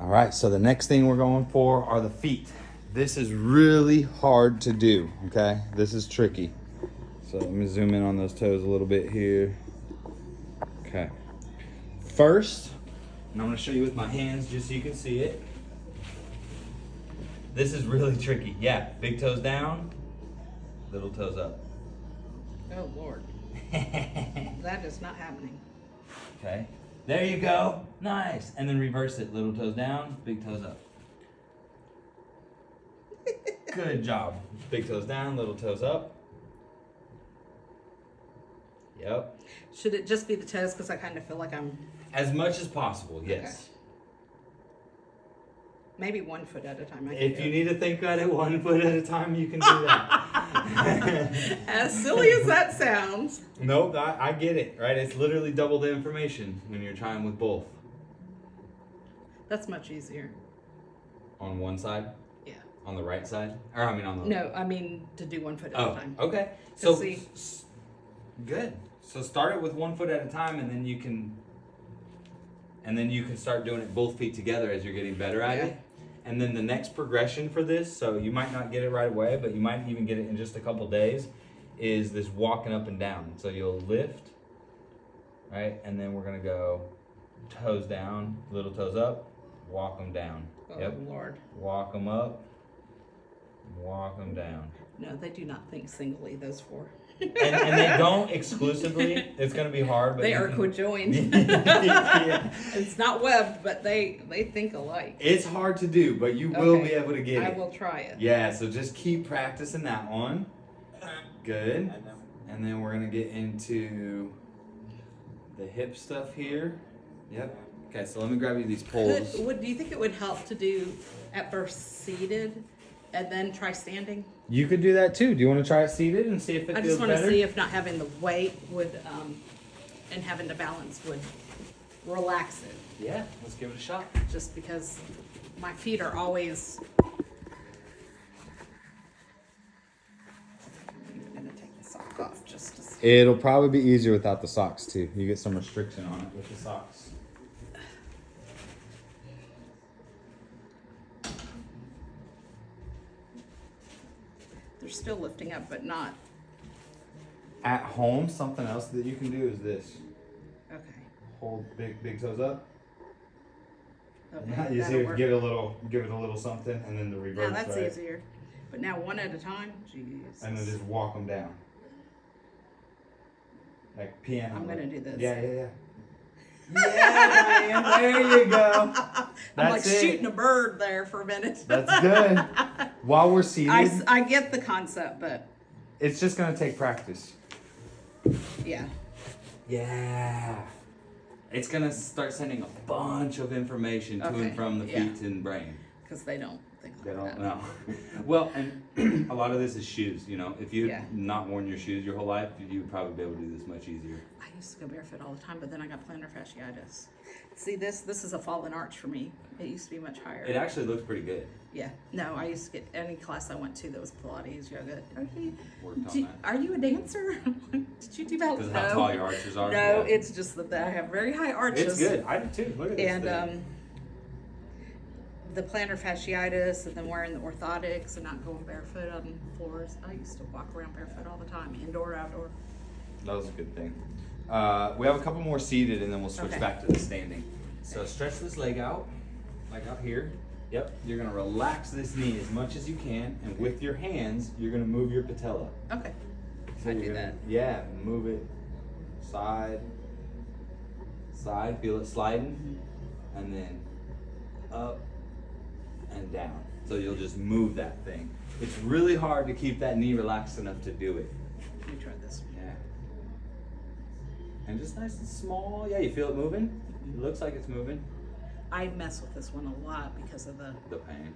All right, so the next thing we're going for are the feet. This is really hard to do, okay? This is tricky. So let me zoom in on those toes a little bit here. Okay. First, and I'm gonna show you with my hands just so you can see it. This is really tricky. Yeah, big toes down, little toes up. Oh, Lord. That is not happening. Okay, there you go. Nice. And then reverse it. Little toes down, big toes up. Good job. Big toes down, little toes up. Yep. Should it just be the toes? Because I kind of feel like I'm As much as possible, yes. Okay. maybe 1 foot at a time. I can If do you it. need to think about it 1 foot at a time, you can do that. As silly as that sounds. Nope, I get it, right? It's literally double the information when you're trying with both. That's much easier. On one side? Yeah. On the right side? Or I mean on the... No, I mean to do 1 foot at a Oh, time. okay. So, see. Good. So start it with 1 foot at a time, and then you can start doing it both feet together as you're getting better at it. And then the next progression for this, so you might not get it right away, but you might even get it in just a couple days, is this walking up and down. So you'll lift, right? And then we're gonna go toes down, little toes up, walk them down. Oh, Yep. Lord. Walk them up, walk them down. No, they do not think singly, those four. And they don't exclusively. It's gonna be hard, but They you are can- cojoined. Yeah. It's not webbed, but they think alike. It's hard to do, but you will Okay. be able to get I it. will try it. Yeah, so just keep practicing that one. Good. And then we're gonna get into the hip stuff here. Yep. Okay, so let me grab you these poles. Do you think it would help to do at first seated and then try standing? You could do that too. Do you want to try it seated and see if it I feels just want to better? see if not having the weight would, and having to balance would relax it. Yeah, let's give it a shot. Just because my feet are always. I'm gonna take the sock off just to see. It'll probably be easier without the socks too. You get some restriction on it with the socks. They're still lifting up, but not. At home, something else that you can do is this. Okay. Hold big toes up. Okay. You that'll see, work. give it a little something, and then the Now reverse, that's right? easier. But now one at a time. Jesus. And then just walk them down. Like piano. I'm gonna do this. Yeah. Yeah, Diane, there you go. I'm That's like it. shooting a bird there for a minute. That's good. While we're seated, I get the concept, but it's just gonna take practice. yeah. Yeah. It's gonna start sending a bunch of information to Okay, and from the yeah. feet and brain. Because they don't think They like don't that. know. Well, and a lot of this is shoes. You know, if you Yeah. had not worn your shoes your whole life, you would probably be able to do this much easier. I used to go barefoot all the time, but then I got plantar fasciitis. See this is a fallen arch for me. It used to be much higher. It actually looks pretty good. Yeah. No, I used to get any class I went to that was Pilates, yoga. Worked on that. Are you a dancer? Did you do ballet? Because of how tall your arches are. No, Yeah. it's just that I have very high arches. It's good. I do too. Look at this And thing. the plantar fasciitis, and then wearing the orthotics and not going barefoot on floors. I used to walk around barefoot all the time, indoor, outdoor. That was a good thing. We have a couple more seated, and then we'll switch Okay. back to the standing. So stretch this leg out, like out here. Yep. You're gonna relax this knee as much as you can, and with your hands, you're gonna move your patella. Okay. So I you're do gonna- that. Yeah, move it side, side. Feel it sliding, and then up and down. So you'll just move that thing. It's really hard to keep that knee relaxed enough to do it. Let me try this. Yeah. And just nice and small. Yeah, you feel it moving? It looks like it's moving. I mess with this one a lot because of the, The pain.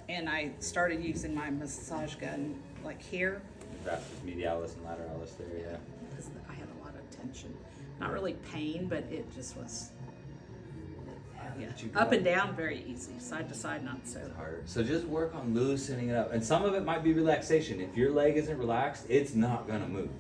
and I started using my massage gun like here Perhaps it's medialis and lateralis there, yeah. because I had a lot of tension. Not really pain, but it just was. Yeah. But you Up got- and down, very easy. Side to side, not so. Harder. So just work on loosening it up. And some of it might be relaxation. If your leg isn't relaxed, it's not gonna move.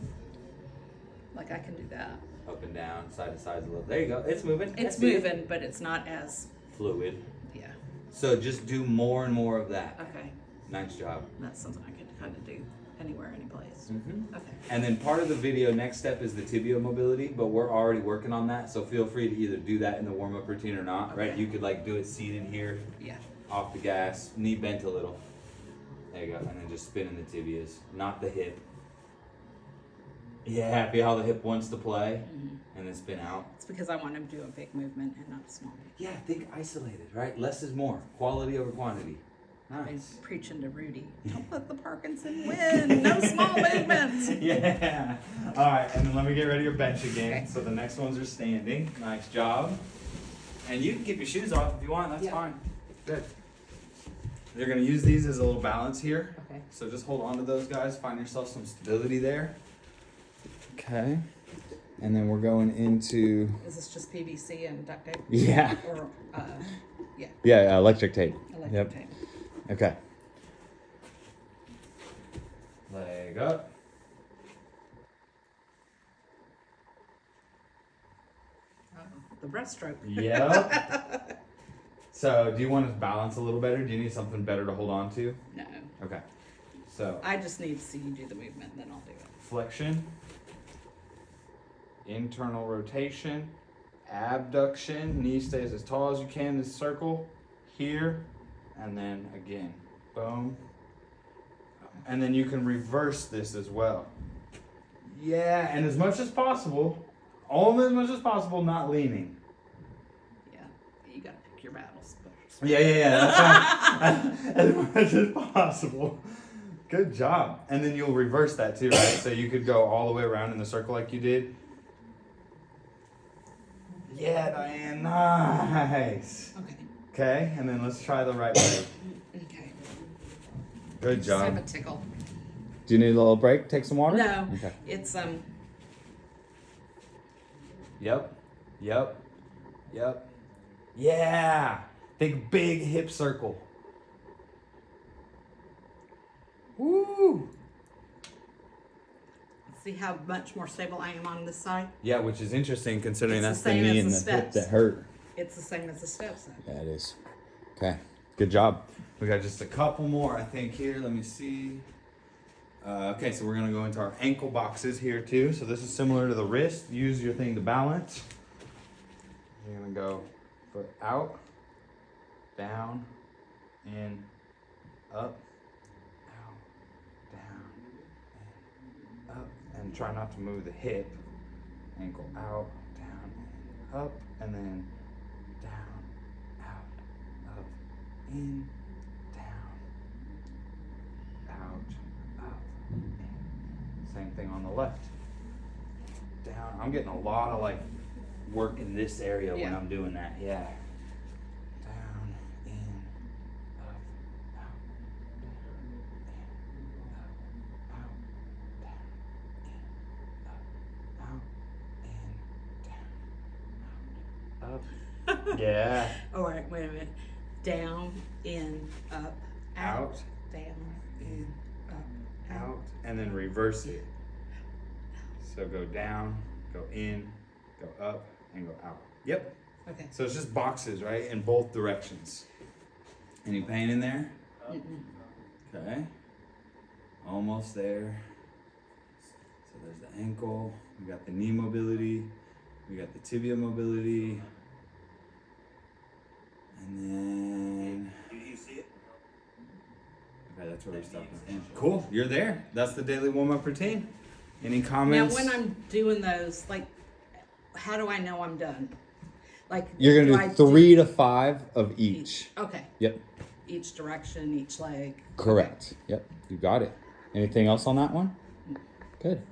Like I can do that. Up and down, side to side a little. There you go. It's moving. It's I see it. moving, but it's not as, Fluid. Yeah. So just do more and more of that. Okay. Nice job. That's something I could kind of do anywhere, any place. Okay. And then part of the video, next step is the tibia mobility, but we're already working on that. So feel free to either do that in the warm-up routine or not, right? Okay. You could like do it seated here, Yeah. off the gas, knee bent a little. There you go. And then just spinning the tibias, not the hip. Yeah, feel how the hip wants to play and then spin out. It's because I want to do a big movement and not a small movement. Yeah, think isolated, right? Less is more. Quality over quantity. I'm Nice. preaching to Rudy. Don't let the Parkinson win. No small movements. Yeah. All right, and then let me get ready your bench again. Okay. So the next ones are standing. Nice job. And you can keep your shoes off if you want. That's Yeah. fine. Good. They're gonna use these as a little balance here. Okay. So just hold on to those guys. Find yourself some stability there. Okay. And then we're going into Is this just PVC and duct tape? yeah, Or, yeah, yeah, electric tape. electric Yep. tape. Okay. Leg up. Oh, the breaststroke. Yep. So, do you want to balance a little better? Do you need something better to hold on to? No. Okay. So, I just need to see you do the movement, then I'll do it. flexion, internal rotation, abduction, knee stays as tall as you can in this circle, here, and then again, boom. And then you can reverse this as well. Yeah, and as much as possible, almost as much as possible, not leaning. Yeah, you gotta pick your battles. Yeah, that's fine. As much as possible. Good job. And then you'll reverse that too, right? So you could go all the way around in the circle like you did. Yeah, Diane, nice. Okay. Okay, and then let's try the right way. Okay. Good Just have job. a tickle. Do you need a little break? Take some water? No, Okay. it's Yep. Yeah. Think big hip circle. Woo. see how much more stable I am on this side. Yeah, which is interesting considering It's that's the the same knee as and the the hip steps. that hurt. It's the same as the steps then. Yeah, it is. Okay, good job. We got just a couple more, I think, here. Let me see. Okay, so we're gonna go into our ankle boxes here too. So this is similar to the wrist. Use your thing to balance. You're gonna go foot out, down, in, up, out, down, in, up, and try not to move the hip. Ankle out, down, in, up, and then down, out, up, in, down, out, up, in. Same thing on the left. Down. I'm getting a lot of like work in this area when Yeah. I'm doing that. Yeah. Down, in, up, out, down, in, up, out, down, in, up, out. Yeah. All right, wait a minute. Down, in, up, out. Down, in, up, Out, and then reverse it. So go down, go in, go up, and go out. Yep. Okay. So it's just boxes, right, in both directions. Any pain in there? Mm-mm. Okay. Almost there. So there's the ankle. We got the knee mobility. We got the tibia mobility. And then. Do you see it? Okay, that's where we stopped. Cool. You're there. That's the daily warm-up routine. Any Now, comments? when I'm doing those, like, how do I know I'm done? Like, You're do gonna I do 3 to 5 of each. Okay. Yep. Each direction, each leg. Correct. Yep. You got it. Anything else on that one? Good.